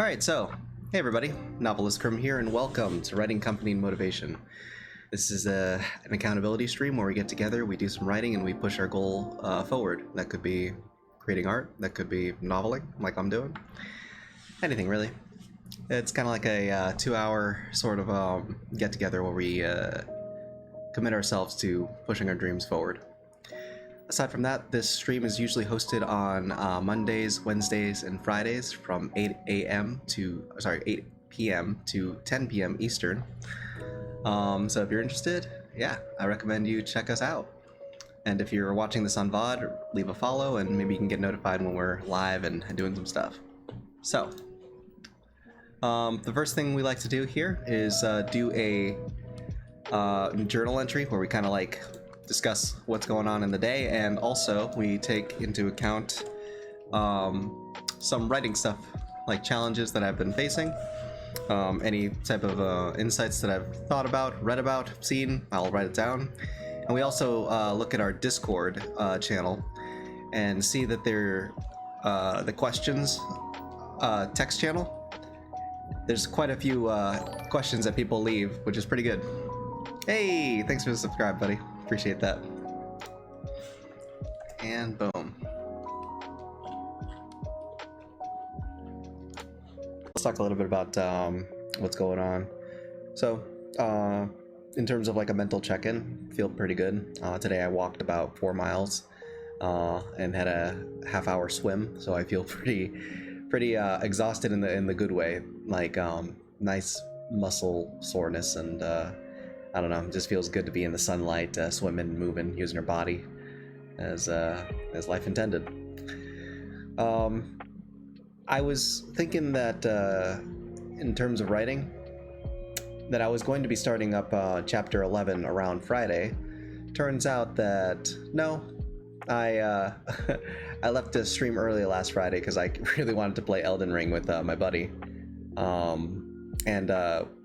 Alright, so, hey everybody, NovelistCrim here, and welcome to Writing Company and Motivation. This is an accountability stream where we get together, we do some writing, and we push our goal forward. That could be creating art, that could be noveling, like I'm doing. Anything, really. It's kind of like a 2-hour sort of get-together where we commit ourselves to pushing our dreams forward. Aside from that, this stream is usually hosted on Mondays, Wednesdays, and Fridays from 8 p.m. to 10 p.m. Eastern. So if you're interested, yeah, I recommend you check us out. And if you're watching this on VOD, leave a follow, and maybe you can get notified when we're live and doing some stuff. So, the first thing we like to do here is do a journal entry where we kind of like discuss what's going on in the day, and also we take into account some writing stuff, like challenges that I've been facing, any type of insights that I've thought about, read about, seen, I'll write it down. And we also look at our Discord channel and see that they're the questions text channel. There's quite a few questions that people leave, which is pretty good. Hey, thanks for the subscribe, buddy. Appreciate that. And boom. Let's talk a little bit about what's going on. So, in terms of like a mental check-in, feel pretty good. Today I walked about 4 miles and had a half-hour swim, so I feel pretty exhausted in the good way. Like nice muscle soreness, and I don't know, it just feels good to be in the sunlight, swimming, moving, using your body as life intended. I was thinking that in terms of writing, that I was going to be starting up chapter 11 around Friday. Turns out that no, I I left the stream early last Friday because I really wanted to play Elden Ring with my buddy. And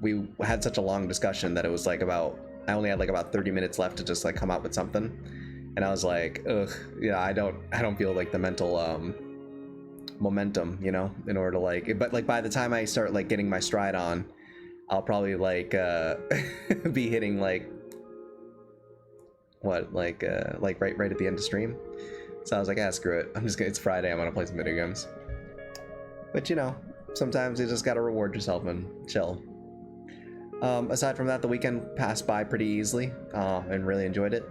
we had such a long discussion that it was like I only had like about 30 minutes left to just like come up with something, and I was like, ugh, yeah, I don't feel like the mental momentum, you know, in order to like, but like by the time I start like getting my stride on, I'll probably like be hitting like what, like right at the end of stream. So I was like, ah, screw it, it's Friday, I'm gonna play some video games. But you know, sometimes you just gotta reward yourself and chill. Aside from that, the weekend passed by pretty easily and really enjoyed it.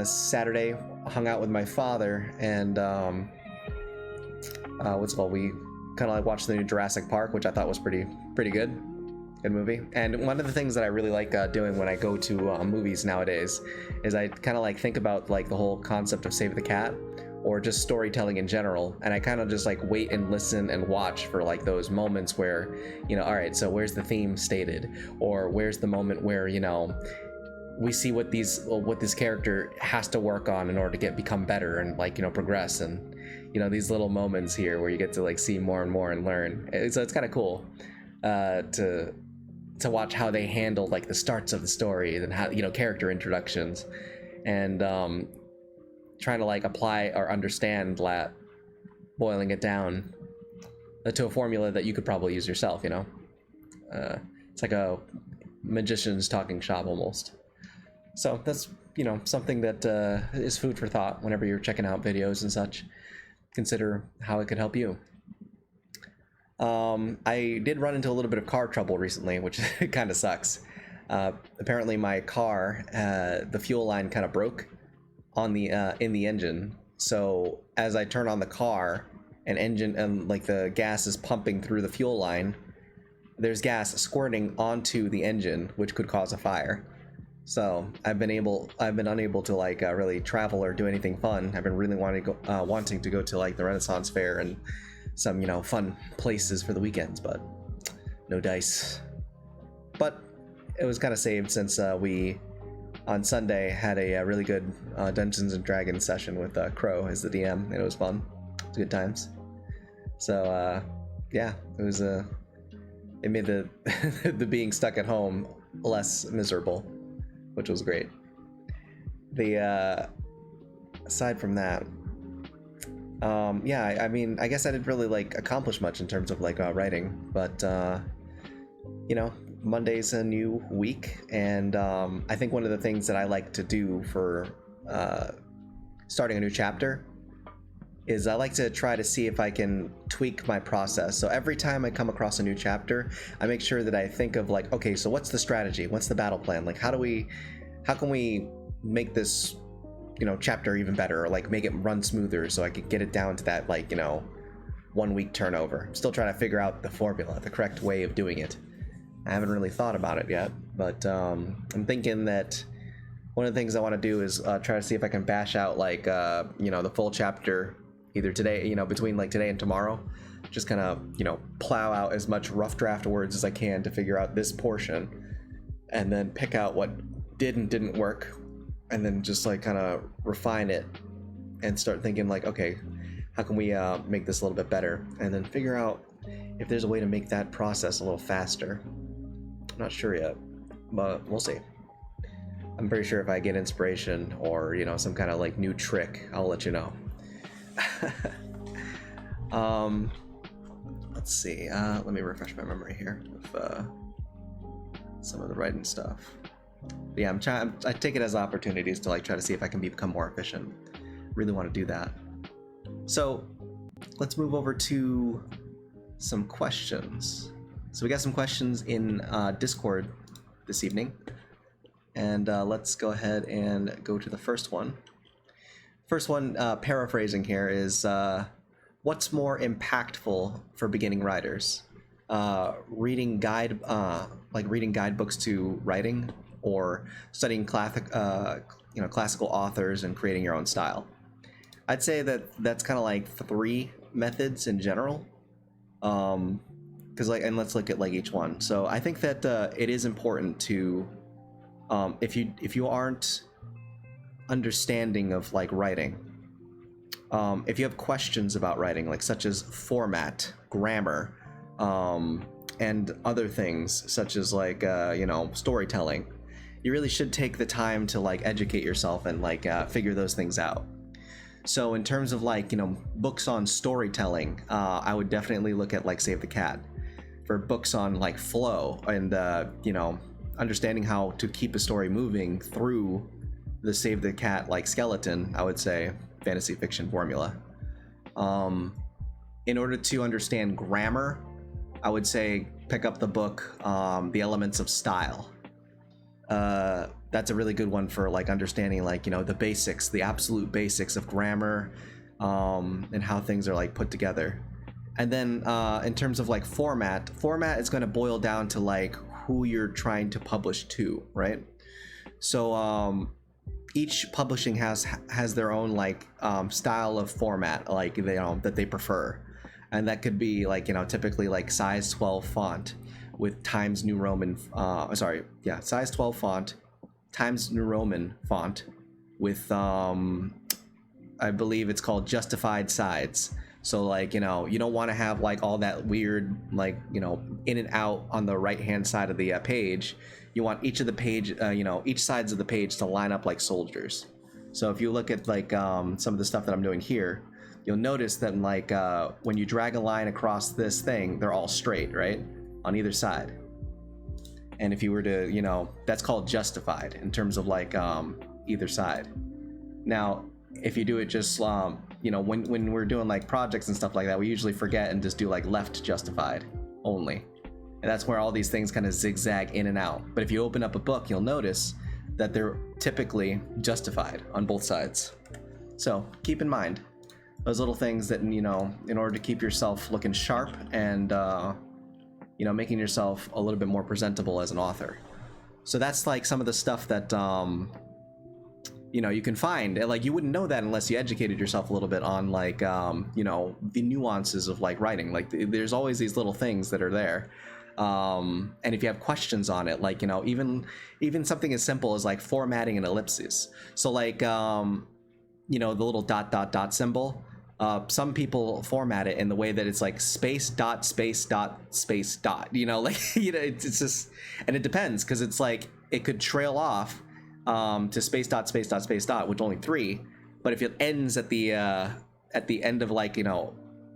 Saturday, hung out with my father, and what's it called? We kind of like watched the new Jurassic Park, which I thought was pretty good. Good movie. And one of the things that I really like doing when I go to movies nowadays is I kind of like think about like the whole concept of Save the Cat, or just storytelling in general, and I kind of just like wait and listen and watch for like those moments where, you know, all right, so where's the theme stated, or where's the moment where, you know, we see what this character has to work on in order to become better and like, you know, progress, and you know, these little moments here where you get to like see more and more and learn. So it's kind of cool to watch how they handle like the starts of the story and how, you know, character introductions, and trying to like apply or understand that, boiling it down to a formula that you could probably use yourself, you know. It's like a magician's talking shop almost. So that's, you know, something that is food for thought whenever you're checking out videos and such. Consider how it could help you. I did run into a little bit of car trouble recently, which kind of sucks. Apparently my car, the fuel line kind of broke on the in the engine, so as I turn on the car and like the gas is pumping through the fuel line, there's gas squirting onto the engine, which could cause a fire. So I've been unable to like really travel or do anything fun. I've been really wanting to go to like the Renaissance Fair and some, you know, fun places for the weekends, but no dice. But it was kind of saved since we on Sunday had a really good Dungeons and Dragons session with Crow as the DM, and it was fun. It was good times. So yeah, it was it made the the being stuck at home less miserable, which was great. The aside from that, Yeah, I mean, I guess I didn't really like accomplish much in terms of like writing, but you know, Monday's a new week, and I think one of the things that I like to do for starting a new chapter is I like to try to see if I can tweak my process. So every time I come across a new chapter, I make sure that I think of like, okay, so what's the strategy? What's the battle plan? Like, how can we make this, you know, chapter even better, or like make it run smoother so I could get it down to that, like, you know, 1 week turnover. I'm still trying to figure out the formula, the correct way of doing it. I haven't really thought about it yet, but I'm thinking that one of the things I want to do is try to see if I can bash out like, you know, the full chapter either today, you know, between like today and tomorrow. Just kind of, you know, plow out as much rough draft words as I can to figure out this portion, and then pick out what did and didn't work, and then just like kind of refine it and start thinking like, okay, how can we make this a little bit better, and then figure out if there's a way to make that process a little faster. I'm not sure yet, but we'll see. I'm pretty sure if I get inspiration or, you know, some kind of like new trick, I'll let you know. Let's see. Let me refresh my memory here with some of the writing stuff. But yeah, I take it as opportunities to like try to see if I can become more efficient. Really want to do that. So let's move over to some questions. So we got some questions in Discord this evening, and let's go ahead and go to the first one. First one, paraphrasing here, is what's more impactful for beginning writers? Reading guidebooks to writing, or studying classical authors and creating your own style? I'd say that that's kind of like 3 methods in general. Because and let's look at like each one. So I think that it is important to, if you aren't understanding of like writing, if you have questions about writing, like such as format, grammar, and other things such as like you know, storytelling, you really should take the time to like educate yourself and like figure those things out. So in terms of like, you know, books on storytelling, I would definitely look at like Save the Cat. For books on like flow and you know, understanding how to keep a story moving through the Save the Cat like skeleton, I would say fantasy fiction formula. In order to understand grammar, I would say pick up the book The Elements of Style. That's a really good one for like understanding like, you know, the basics, the absolute basics of grammar, and how things are like put together. And then in terms of like format is going to boil down to like who you're trying to publish to, right? So each publishing house has their own like style of format, like they that they prefer, and that could be like, you know, typically like size 12 font with Times New Roman, size 12 font, Times New Roman font with I believe it's called justified sides. So like, you know, you don't want to have like all that weird like, you know, in and out on the right hand side of the page. You want each of the page, you know, each sides of the page to line up like soldiers. So if you look at like some of the stuff that I'm doing here, you'll notice that like when you drag a line across this thing, they're all straight, right, on either side. And if you were to, you know, that's called justified in terms of like either side. Now, if you do it just, you know, when we're doing like projects and stuff like that, we usually forget and just do like left justified only. And that's where all these things kind of zigzag in and out. But if you open up a book, you'll notice that they're typically justified on both sides. So keep in mind those little things that, you know, in order to keep yourself looking sharp and, you know, making yourself a little bit more presentable as an author. So that's like some of the stuff that, you know, you can find. And like, you wouldn't know that unless you educated yourself a little bit on like, you know, the nuances of like writing. Like there's always these little things that are there. And if you have questions on it, like, you know, even something as simple as like formatting and ellipses. So like, you know, the little dot, dot, dot symbol, some people format it in the way that it's like space dot, space dot, space dot, you know, like, you know, it's just, and it depends, because it's like, it could trail off to space dot, space dot, space dot, which only 3. But if it ends at the at the end of like, you know,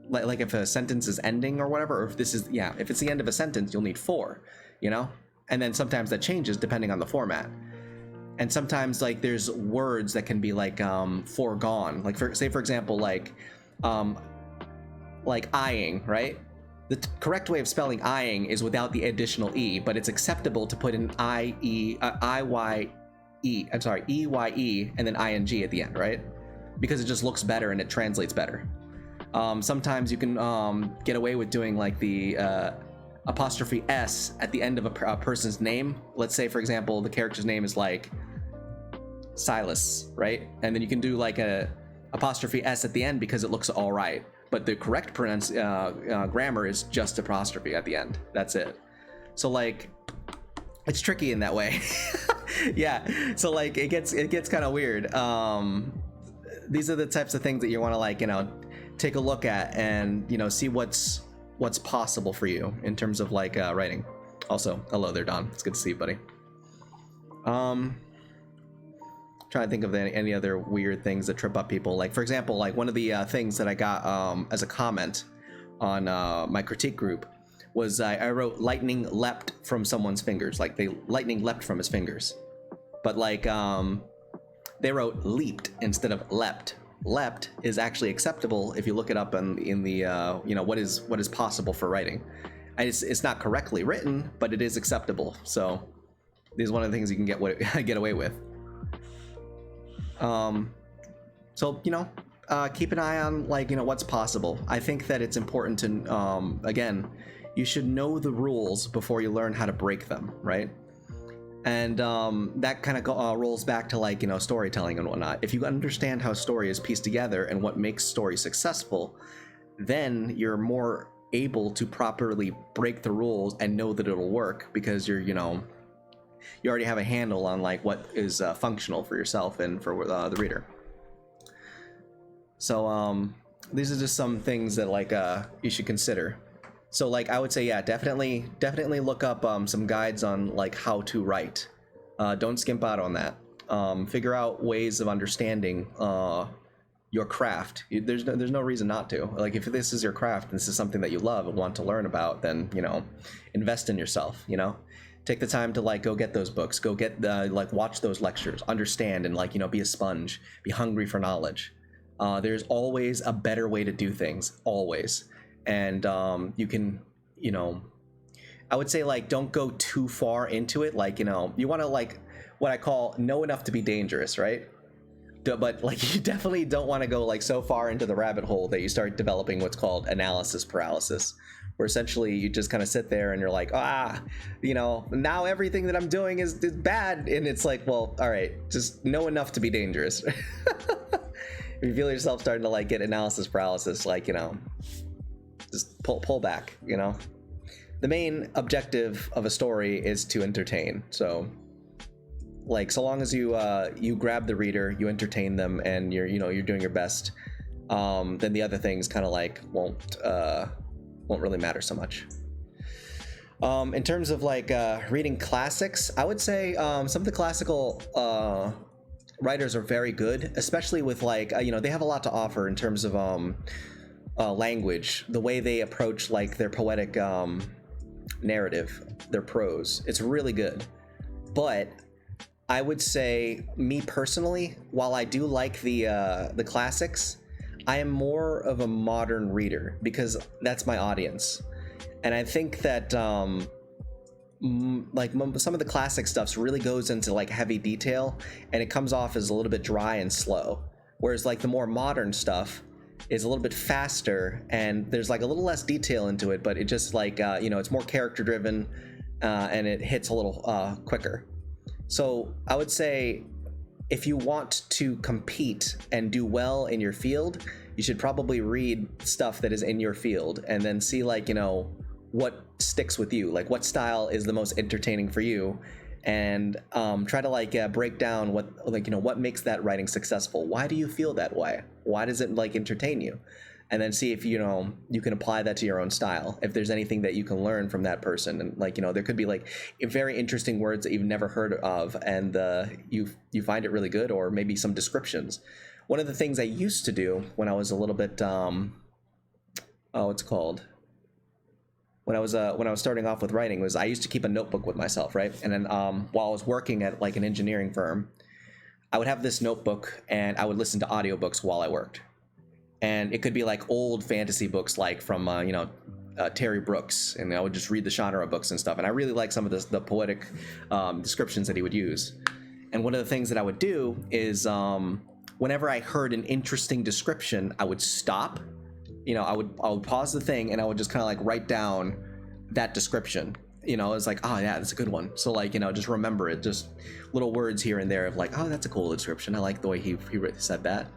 like if a sentence is ending or whatever, or if this is, yeah, if it's the end of a sentence, you'll need 4, you know? And then sometimes that changes depending on the format. And sometimes like there's words that can be like foregone. Like for example, like eyeing, right? The correct way of spelling eyeing is without the additional E, but it's acceptable to put in EYE, and then ING at the end, right? Because it just looks better and it translates better. Sometimes you can get away with doing like the apostrophe S at the end of a person's name. Let's say, for example, the character's name is like Silas, right? And then you can do like a apostrophe S at the end because it looks all right. But the correct grammar is just apostrophe at the end. That's it. So like, it's tricky in that way. Yeah. So like, it gets kind of weird. These are the types of things that you want to like, you know, take a look at and, you know, see what's possible for you in terms of like writing. Also, hello there, Don. It's good to see you, buddy. Trying to think of any other weird things that trip up people. Like, for example, like one of the things that I got as a comment on my critique group was I wrote lightning leapt from someone's fingers. Like lightning leapt from his fingers. But like they wrote leaped instead of leapt. Leapt is actually acceptable if you look it up in the you know, what is possible for writing. And it's not correctly written, but it is acceptable. So this is one of the things you can get away with. So, you know, keep an eye on like, you know, what's possible. I think that it's important to, again, you should know the rules before you learn how to break them, right? And that kind of rolls back to like, you know, storytelling and whatnot. If you understand how story is pieced together and what makes story successful, then you're more able to properly break the rules and know that it'll work because you're, you know, you already have a handle on like what is functional for yourself and for the reader. So these are just some things that like you should consider. So like I would say, yeah, definitely look up some guides on like how to write. Don't skimp out on that. Figure out ways of understanding your craft. There's no reason not to. Like if this is your craft, this is something that you love and want to learn about, then, you know, invest in yourself, you know? Take the time to like go get those books, go get like watch those lectures, understand, and like, you know, be a sponge, be hungry for knowledge. There's always a better way to do things, always. And you can, you know, I would say like don't go too far into it. Like, you know, you want to like what I call know enough to be dangerous, right? But like you definitely don't want to go like so far into the rabbit hole that you start developing what's called analysis paralysis, where essentially you just kind of sit there and you're like, you know, now everything that I'm doing is bad. And it's like, well, all right, just know enough to be dangerous. If you feel yourself starting to like get analysis paralysis, like, you know, just pull back, you know. The main objective of a story is to entertain. So like, so long as you you grab the reader, you entertain them, and you're, you know, you're doing your best, then the other things kind of like won't really matter so much. In terms of like reading classics, I would say some of the classical writers are very good, especially with like you know, they have a lot to offer in terms of language, the way they approach like their poetic narrative, their prose. It's really good. But I would say, me personally, while I do like the classics, I am more of a modern reader because that's my audience. And I think that like some of the classic stuff really goes into like heavy detail, and it comes off as a little bit dry and slow. Whereas like the more modern stuff is a little bit faster, and there's like a little less detail into it, but it just like, you know, it's more character driven, and it hits a little quicker. So I would say if you want to compete and do well in your field, you should probably read stuff that is in your field and then see like, you know, what sticks with you, like what style is the most entertaining for you, and try to like break down what, like, you know, what makes that writing successful. Why do you feel that way? Why does it like entertain you? And then see if, you know, you can apply that to your own style, if there's anything that you can learn from that person. And like, you know, there could be like very interesting words that you've never heard of, and you find it really good, or maybe some descriptions, one of the things I used to do when I was a little bit what's it called? When I was starting off with writing was I used to keep a notebook with myself, right? And then while I was working at like an engineering firm, I would have this notebook and I would listen to audiobooks while I worked. And it could be like old fantasy books, like from Terry Brooks, and I would just read the genre books and stuff. And I really like some of the poetic descriptions that he would use. And one of the things that I would do is whenever I heard an interesting description, I would stop. I would pause the thing and I would just kind of like write down that description. It's like, oh yeah, that's a good one. So like, just remember it, just little words here and there of like, oh, that's a cool description. I like the way he said that.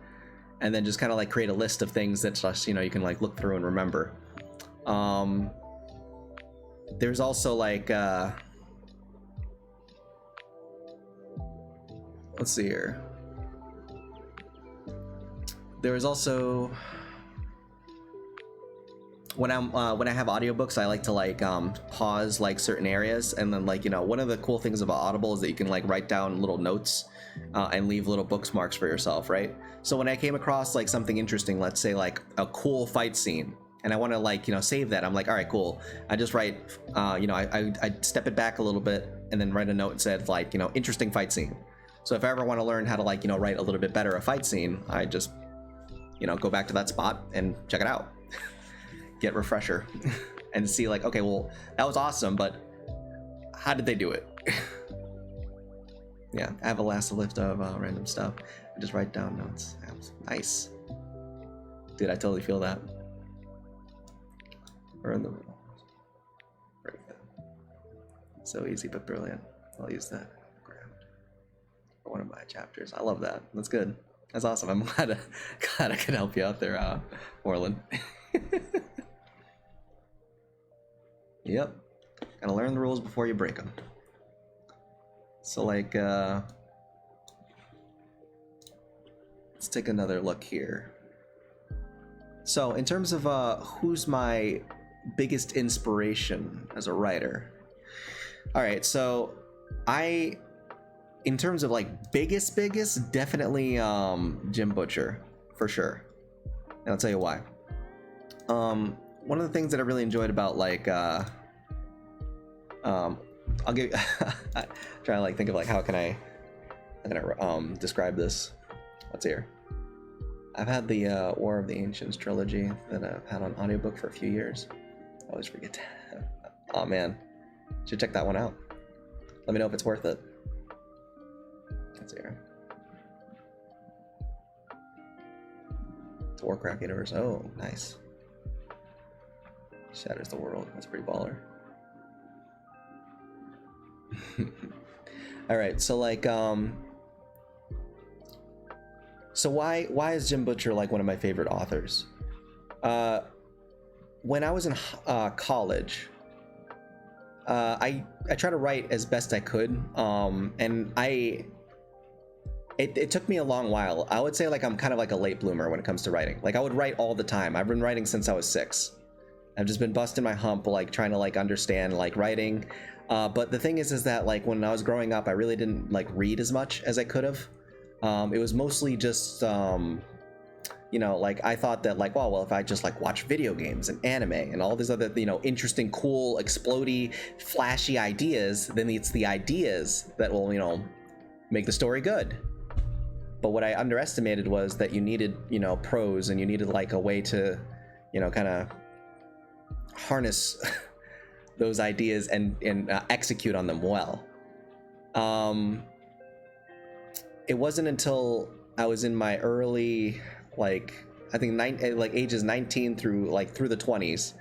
And then just kind of like create a list of things that just, you can like look through and remember. There's also like, let's see here. There is also, when I have audiobooks, I like to like pause like certain areas, and then like one of the cool things about Audible is that you can like write down little notes and leave little bookmarks for yourself, right? So when I came across like something interesting, let's say like a cool fight scene, and I want to like save that, I'm like, all right, cool. I just write, I step it back a little bit and then write a note and said like interesting fight scene. So if I ever want to learn how to like write a little bit better a fight scene, I just go back to that spot and check it out. Get refresher and see like, okay, well, that was awesome, but how did they do it? Yeah, I have a last list of random stuff. I just write down notes. Nice. Dude, I totally feel that. We're in the room. So easy but brilliant. I'll use that for one of my chapters. I love that. That's good. That's awesome. I'm glad I could help you out there, Orland. Yep. Gotta learn the rules before you break them. So like, let's take another look here. So in terms of who's my biggest inspiration as a writer. All right, so in terms of like biggest, definitely Jim Butcher, for sure. And I'll tell you why. One of the things that I really enjoyed about like I'll give trying to like think of like how can I describe this. What's here? I've had the War of the Ancients trilogy that I've had on audiobook for a few years. I always forget to. Oh man, should check that one out. Let me know if it's worth it. What's here? It's Warcraft universe. Oh, nice. Shatters the world. That's pretty baller. All right, so like so why is Jim Butcher like one of my favorite authors? When I was in college, I tried to write as best I could, and it took me a long while. I would say like I'm kind of like a late bloomer when it comes to writing. Like I would write all the time. I've been writing since I was 6. I've just been busting my hump, like trying to like understand like writing. But the thing is that like when I was growing up, I really didn't like read as much as I could have. It was mostly just, like I thought that like, well, if I just like watch video games and anime and all these other, interesting, cool, explodey, flashy ideas, then it's the ideas that will, make the story good. But what I underestimated was that you needed, prose, and you needed like a way to, kind of harness those ideas and execute on them well. It wasn't until I was in my early, like I think ages 19 through the 20s,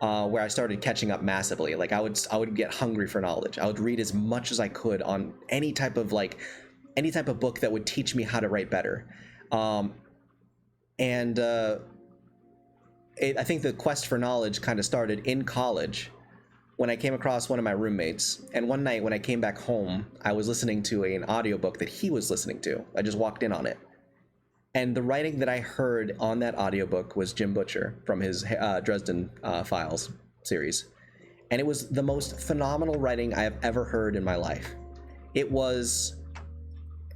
where I started catching up massively. Like I would get hungry for knowledge. I would read as much as I could on any type of book that would teach me how to write better. I think the quest for knowledge kind of started in college when I came across one of my roommates. And one night when I came back home, I was listening to an audiobook that he was listening to. I just walked in on it. And the writing that I heard on that audiobook was Jim Butcher from his Dresden Files series. And it was the most phenomenal writing I have ever heard in my life. It was,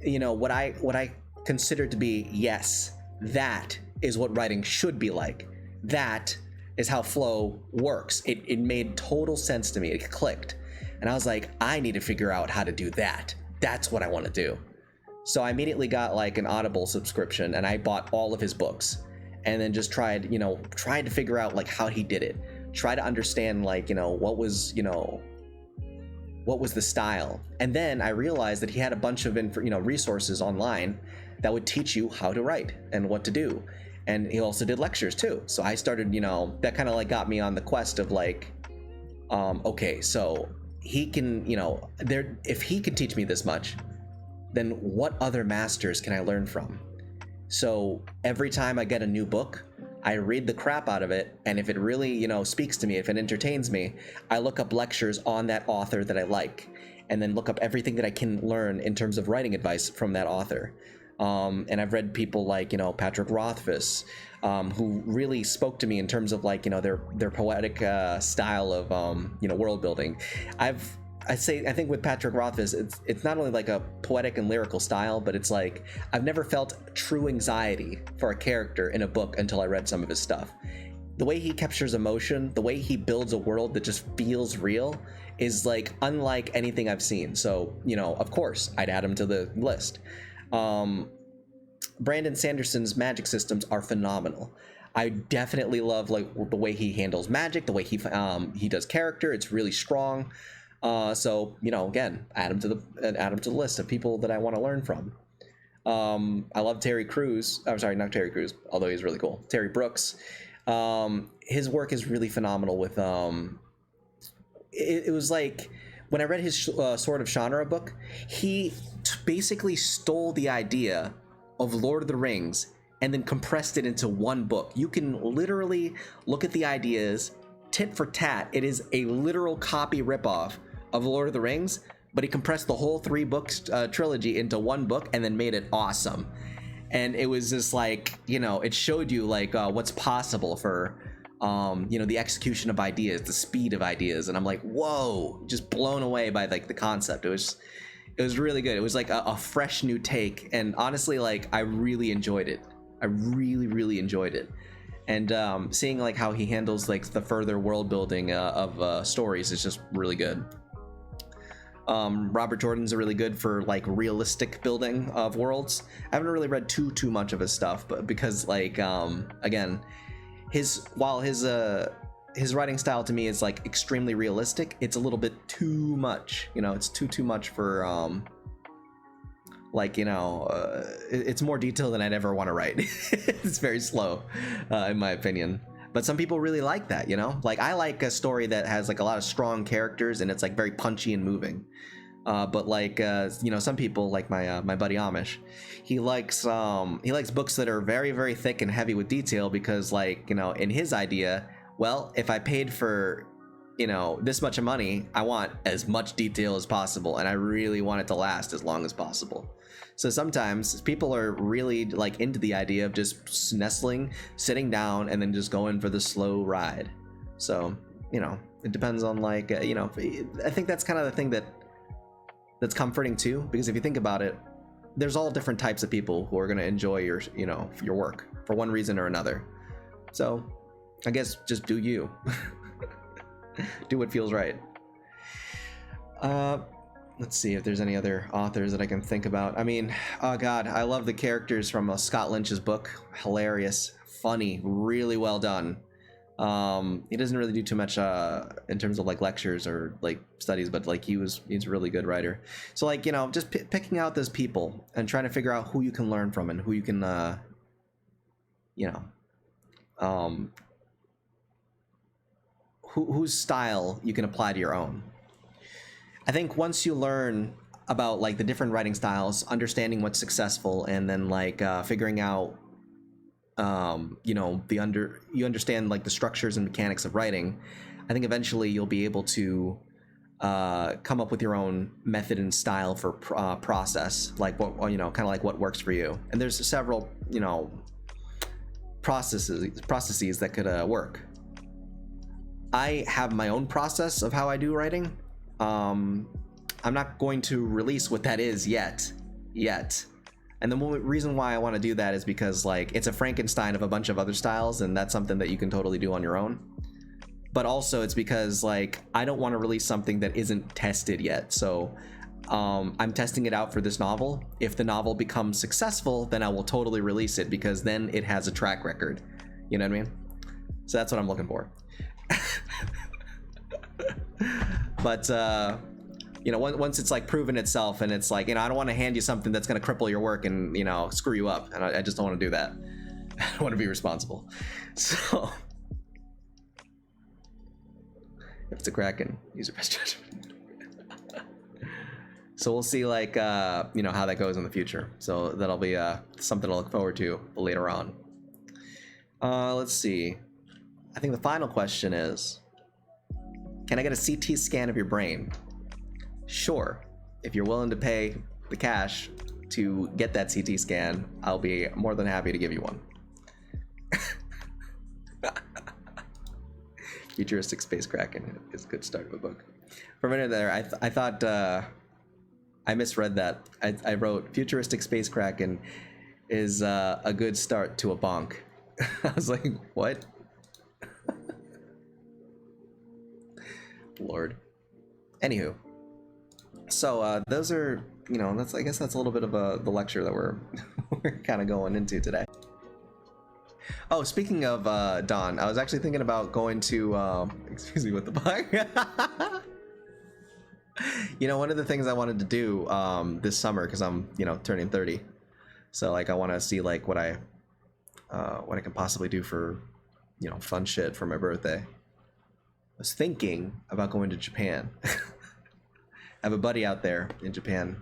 what I considered to be, yes, that is what writing should be like. That is how flow works. It made total sense to me. It clicked. And I was like, I need to figure out how to do that. That's what I want to do. So I immediately got like an Audible subscription, and I bought all of his books, and then just tried to figure out like how he did it. Try to understand like, what was the style. And then I realized that he had a bunch of resources online that would teach you how to write and what to do. And he also did lectures too. So I started, that kind of like got me on the quest of like, okay, so he can, if he can teach me this much, then what other masters can I learn from? So every time I get a new book, I read the crap out of it, and if it really, speaks to me, if it entertains me, I look up lectures on that author that I like, and then look up everything that I can learn in terms of writing advice from that author. And I've read people like, Patrick Rothfuss, who really spoke to me in terms of like, their poetic style of, world building. I think with Patrick Rothfuss, it's not only like a poetic and lyrical style, but it's like I've never felt true anxiety for a character in a book until I read some of his stuff. The way he captures emotion, the way he builds a world that just feels real is like unlike anything I've seen. So, of course, I'd add him to the list. Brandon Sanderson's magic systems are phenomenal. I definitely love like the way he handles magic, the way he does character. It's really strong. So again, add him to the list of people that I want to learn from. I love Terry Crews. I'm sorry, not Terry Crews, although he's really cool. Terry Brooks. His work is really phenomenal. With it was like when I read his Sword of Shannara book, he basically stole the idea of Lord of the Rings and then compressed it into one book. You can literally look at the ideas tit for tat. It is a literal copy ripoff of Lord of the Rings, but he compressed the whole 3 books trilogy into one book and then made it awesome. And it was just like, it showed you like what's possible for the execution of ideas, the speed of ideas. And I'm like, whoa, just blown away by like the concept. It was really good. It was like a fresh new take, and honestly, like I really enjoyed it. I really enjoyed it. And seeing like how he handles like the further world building of stories is just really good. Robert Jordan's really good for like realistic building of worlds. I haven't really read too much of his stuff, but because like again, his writing style to me is like extremely realistic, it's a little bit too much. It's too much for it's more detailed than I'd ever want to write. It's very slow, in my opinion. But some people really like that, Like I like a story that has like a lot of strong characters and it's like very punchy and moving. But like some people like my buddy Amish, he likes books that are very, very thick and heavy with detail because like, in his idea, well, if I paid for this much money, I want as much detail as possible, and I really want it to last as long as possible. So sometimes people are really like into the idea of just nestling, sitting down, and then just going for the slow ride. So it depends on like I think that's kind of the thing that's comforting too, because if you think about it, there's all different types of people who are going to enjoy your work for one reason or another. So I guess just do you. Do what feels right. Let's see if there's any other authors that I can think about. I mean, oh god, I love the characters from Scott Lynch's book. Hilarious, funny, really well done. He doesn't really do too much in terms of like lectures or like studies, but like he's a really good writer. So like just picking out those people and trying to figure out who you can learn from and who you can whose style you can apply to your own. I think once you learn about like the different writing styles, understanding what's successful, and then like figuring out you understand like the structures and mechanics of writing, I think eventually you'll be able to come up with your own method and style for process, like what kind of like what works for you. And there's several processes that could work. I have my own process of how I do writing. I'm not going to release what that is yet. And the reason why I want to do that is because like it's a Frankenstein of a bunch of other styles, and that's something that you can totally do on your own. But also it's because like I don't want to release something that isn't tested yet. So I'm testing it out for this novel. If the novel becomes successful, then I will totally release it, because then it has a track record. You know what I mean? So that's what I'm looking for. But you know, once it's like proven itself, and it's like, you know, I don't want to hand you something that's going to cripple your work and, you know, screw you up, and I just don't want to do that. I don't want to be responsible. So if it's a Kraken, use your best judgment. So we'll see, like, you know, how that goes in the future. So that'll be something to look forward to later on. Let's see. I think the final question is, can I get a CT scan of your brain? Sure. If you're willing to pay the cash to get that CT scan, I'll be more than happy to give you one. Futuristic Space Kraken is a good start of a book. For a minute there, I thought I misread that. I wrote Futuristic Space Kraken is a good start to a bonk. I was like, what? Lord. Anywho, so those are, you know, that's, I guess that's a little bit of the lecture that we're kind of going into today. Oh, speaking of Dawn, I was actually thinking about going to excuse me, what the fuck? You know, one of the things I wanted to do this summer, because I'm, you know, turning 30, so like I want to see like what I can possibly do for, you know, fun shit for my birthday. I was thinking about going to Japan. I have a buddy out there in Japan.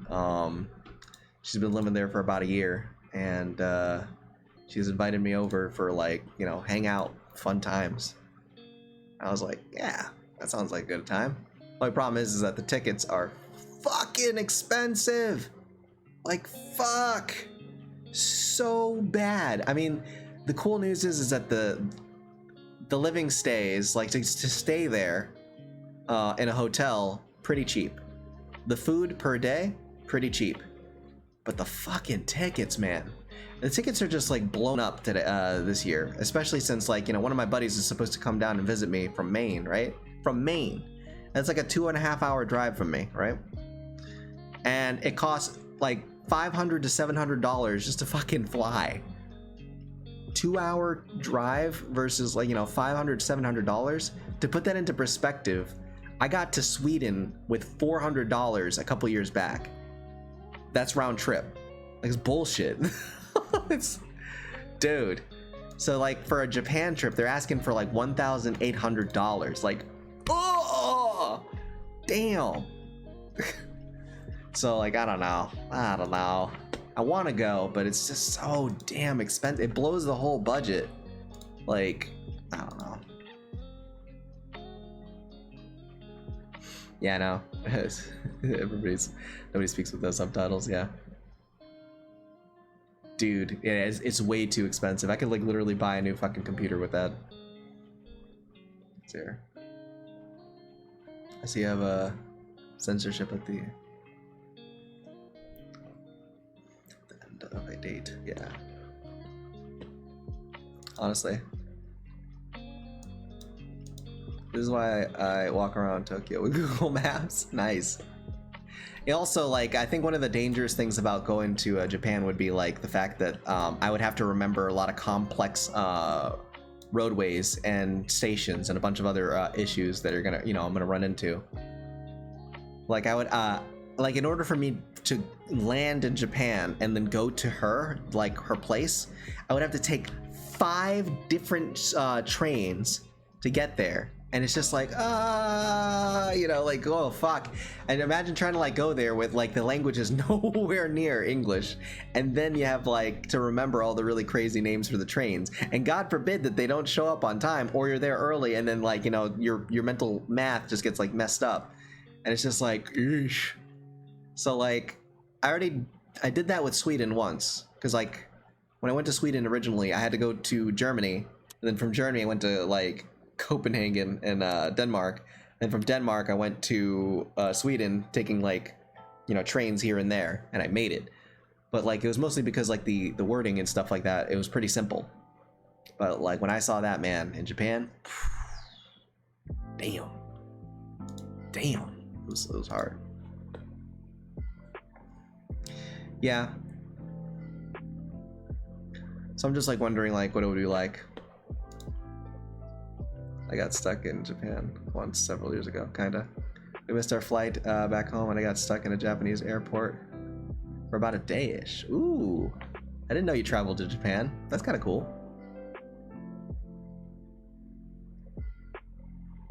She's been living there for about a year, and she's invited me over for, like, you know, hang out, fun times. I was like, yeah, that sounds like a good time. Only problem is that the tickets are fucking expensive. Like, fuck. So bad. I mean, the cool news is that the living stays, like to stay there in a hotel, pretty cheap. The food per day, pretty cheap. But the fucking tickets, man. The tickets are just like blown up today, this year, especially since, like, you know, one of my buddies is supposed to come down and visit me from Maine, right? From Maine. That's like a 2.5 hour drive from me, right? And it costs like $500 to $700 just to fucking fly. 2 hour drive versus, like, you know, $500 to $700. To put that into perspective, I got to Sweden with $400 a couple years back. That's round trip. Like, it's bullshit. It's, dude. So like for a Japan trip, they're asking for like $1,800. Like, oh, damn. So like, I don't know. I want to go, but it's just so damn expensive. It blows the whole budget. Like, I don't know. Yeah, I know. Nobody speaks with those subtitles. Yeah. Dude, it's way too expensive. I could like literally buy a new fucking computer with that. It's here. I see you have a censorship at the end of a date. Yeah. Honestly. This is why I walk around Tokyo with Google Maps. Nice. It also, like, I think one of the dangerous things about going to Japan would be like the fact that I would have to remember a lot of complex roadways and stations and a bunch of other issues that are gonna, you know, I'm gonna run into. Like, I would like, in order for me to land in Japan and then go to her, like her place, I would have to take 5 different trains to get there. And it's just like, you know, like, oh, fuck. And imagine trying to, like, go there with, like, the language is nowhere near English. And then you have, like, to remember all the really crazy names for the trains. And God forbid that they don't show up on time, or you're there early, and then, like, you know, your mental math just gets, like, messed up. And it's just like, eesh. So, like, I did that with Sweden once. Because, like, when I went to Sweden originally, I had to go to Germany. And then from Germany, I went to, like, Copenhagen and Denmark, and from Denmark I went to Sweden, taking, like, you know, trains here and there, and I made it. but like it was mostly because like the wording and stuff like that, it was pretty simple. But like when I saw that, man, in Japan, damn, it was hard. Yeah. So I'm just like wondering like what it would be like. I got stuck in Japan once several years ago, kinda. We missed our flight back home and I got stuck in a Japanese airport for about a day-ish. Ooh, I didn't know you traveled to Japan. That's kind of cool.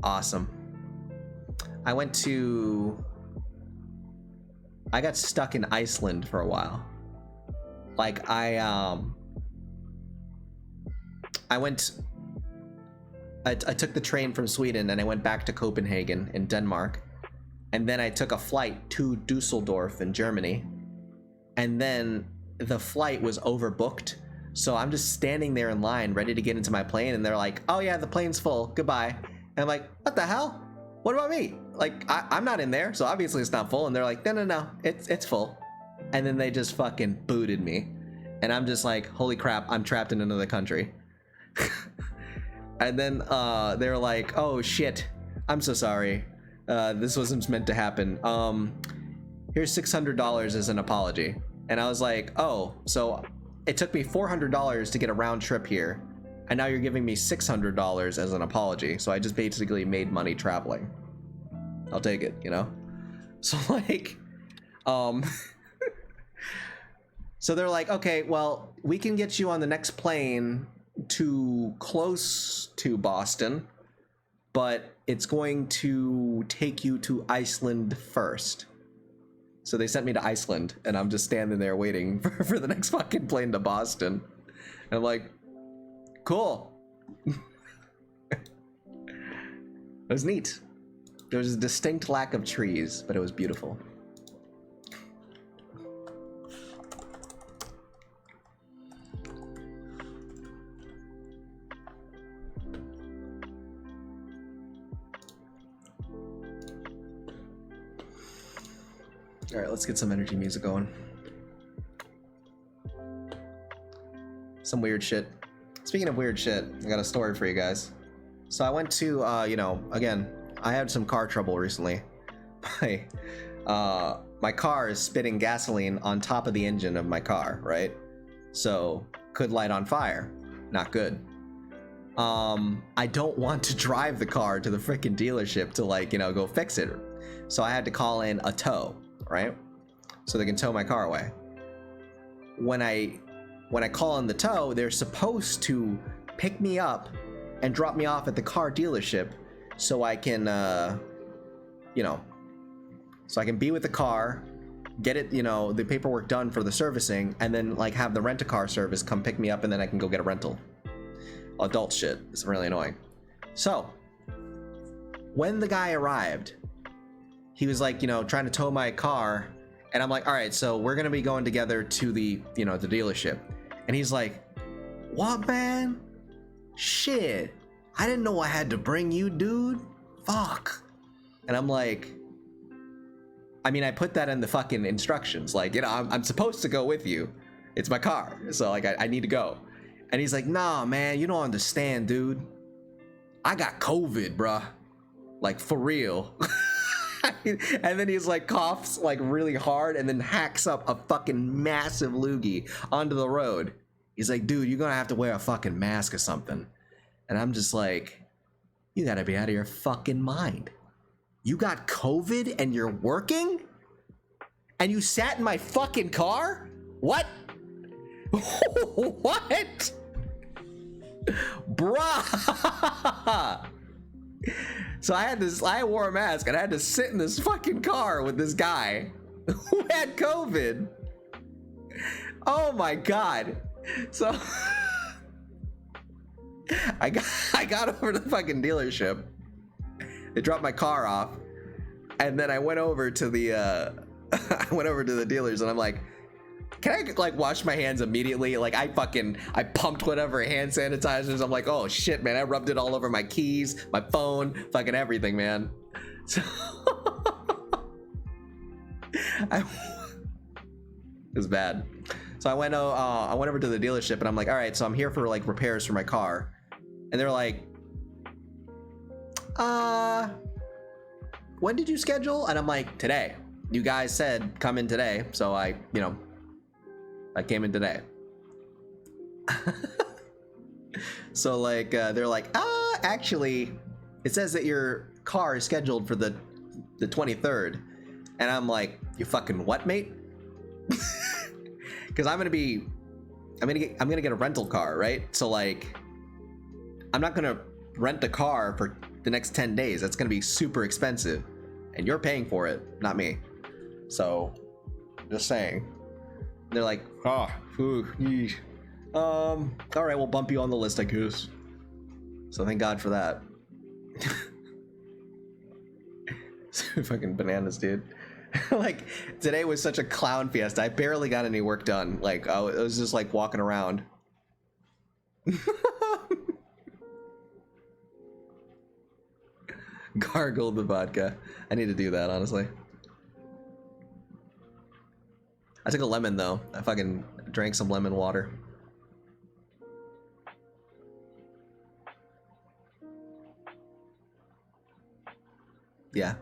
Awesome. I got stuck in Iceland for a while. Like I took the train from Sweden and I went back to Copenhagen in Denmark. And then I took a flight to Dusseldorf in Germany. And then the flight was overbooked. So I'm just standing there in line ready to get into my plane. And they're like, oh yeah, the plane's full. Goodbye. And I'm like, what the hell? What about me? Like, I'm not in there. So obviously it's not full. And they're like, no, it's full. And then they just fucking booted me. And I'm just like, holy crap, I'm trapped in another country. And then they were like, oh shit, I'm so sorry. This wasn't meant to happen. Here's $600 as an apology. And I was like, oh, so it took me $400 to get a round trip here. And now you're giving me $600 as an apology. So I just basically made money traveling. I'll take it, you know? So like, so they're like, okay, well, we can get you on the next plane to close to Boston, but it's going to take you to Iceland first. So they sent me to Iceland, and I'm just standing there waiting for the next fucking plane to Boston. And I'm like, cool. It was neat. There was a distinct lack of trees, but it was beautiful. All right, let's get some energy music going. Some weird shit. Speaking of weird shit, I got a story for you guys. So I went to, you know, again, I had some car trouble recently. My car is spitting gasoline on top of the engine of my car, right? So could light on fire. Not good. I don't want to drive the car to the freaking dealership to like, you know, go fix it. So I had to call in a tow, right? So they can tow my car away. When I call in the tow, they're supposed to pick me up and drop me off at the car dealership so I can, you know, so I can be with the car, get it, you know, the paperwork done for the servicing, and then like have the rent-a-car service come pick me up and then I can go get a rental. Adult shit. It's really annoying. So when the guy arrived, he was like, you know, trying to tow my car, and I'm like, all right, so we're gonna be going together to the, you know, the dealership. And he's like, what, man? Shit, I didn't know I had to bring you, dude. Fuck. And I'm like, I mean, I put that in the fucking instructions, like, you know, I'm supposed to go with you. It's my car, so like I need to go. And he's like, nah, man, you don't understand, dude. I got COVID, bruh. Like, for real. And then he's like coughs like really hard and then hacks up a fucking massive loogie onto the road. He's like, dude, you're gonna have to wear a fucking mask or something. And I'm just like, you gotta be out of your fucking mind. You got COVID and you're working? And you sat in my fucking car? What? What? Bruh. So I wore a mask and I had to sit in this fucking car with this guy who had COVID. Oh my God. So I got over to the fucking dealership. They dropped my car off, and then I went over to the dealers and I'm like, can I like wash my hands immediately? Like I pumped whatever hand sanitizers. I'm like, oh shit, man, I rubbed it all over my keys, my phone, fucking everything, man. So it was bad. So I went over to the dealership and I'm like, all right, so I'm here for like repairs for my car. And they're like, when did you schedule? And I'm like, today. You guys said come in today. So I came in today. So like, they're like, actually, it says that your car is scheduled for the 23rd. And I'm like, you fucking what, mate? Because I'm gonna get a rental car, right? So like, I'm not gonna rent a car for the next 10 days. That's gonna be super expensive, and you're paying for it, not me. So, just saying. They're like, all right, we'll bump you on the list, I guess. So thank God for that. Fucking bananas, dude. Like, today was such a clown fiesta. I barely got any work done. Like, I was just like walking around. Gargle the vodka. I need to do that, honestly. I took a lemon though. I fucking drank some lemon water. Yeah.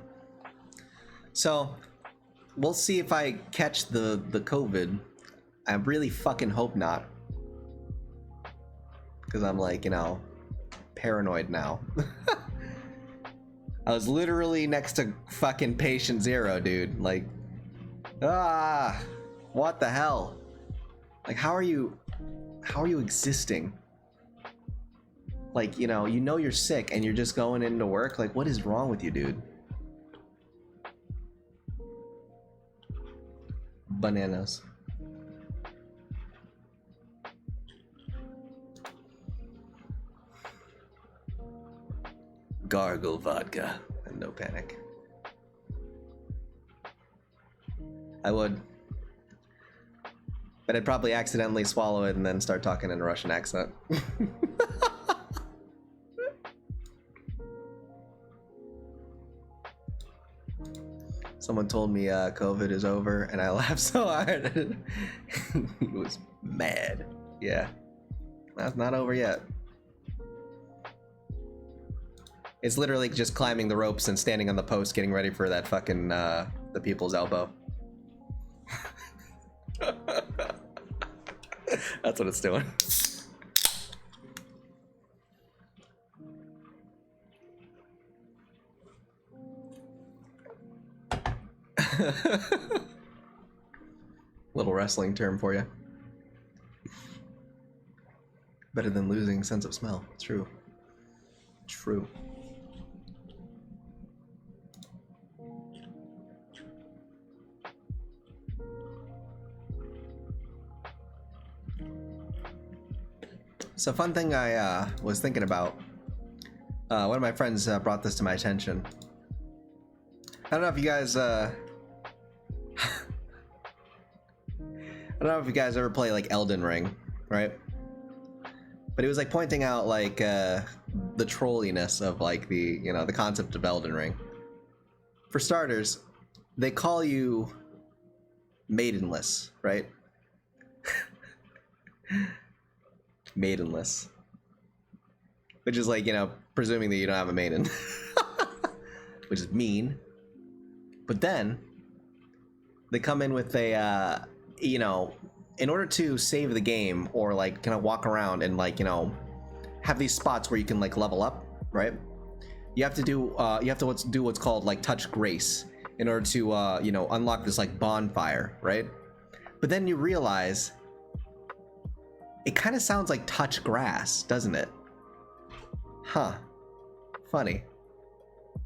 So we'll see if I catch the COVID. I really fucking hope not. Because I'm like, paranoid now. I was literally next to fucking patient zero, dude. Like, what the hell? Like, how are you existing? Like, you know you're sick and you're just going into work. Like, what is wrong with you, dude? Bananas. Gargle vodka and no panic. I would. But I'd probably accidentally swallow it and then start talking in a Russian accent. Someone told me COVID is over and I laughed so hard. He was mad. Yeah. That's not over yet. It's literally just climbing the ropes and standing on the post getting ready for that fucking the people's elbow. That's what it's doing. Little wrestling term for you. Better than losing sense of smell. True. True. So fun thing I was thinking about. One of my friends brought this to my attention. I don't know if you guys I don't know if you guys ever play like Elden Ring, right? But he was like pointing out like the trolliness of like the the concept of Elden Ring. For starters, they call you maidenless, right? Maidenless, which is like presuming that you don't have a maiden, which is mean. But then they come in with a in order to save the game or like kind of walk around and like have these spots where you can like level up, right? You have to do what's called like touch grace in order to unlock this like bonfire, right? But then you realize it kind of sounds like touch grass, doesn't it? Huh. Funny.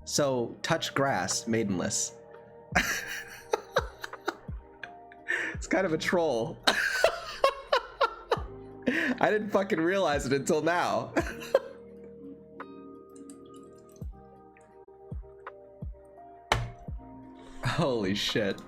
So, touch grass, maidenless. It's kind of a troll. I didn't fucking realize it until now. Holy shit.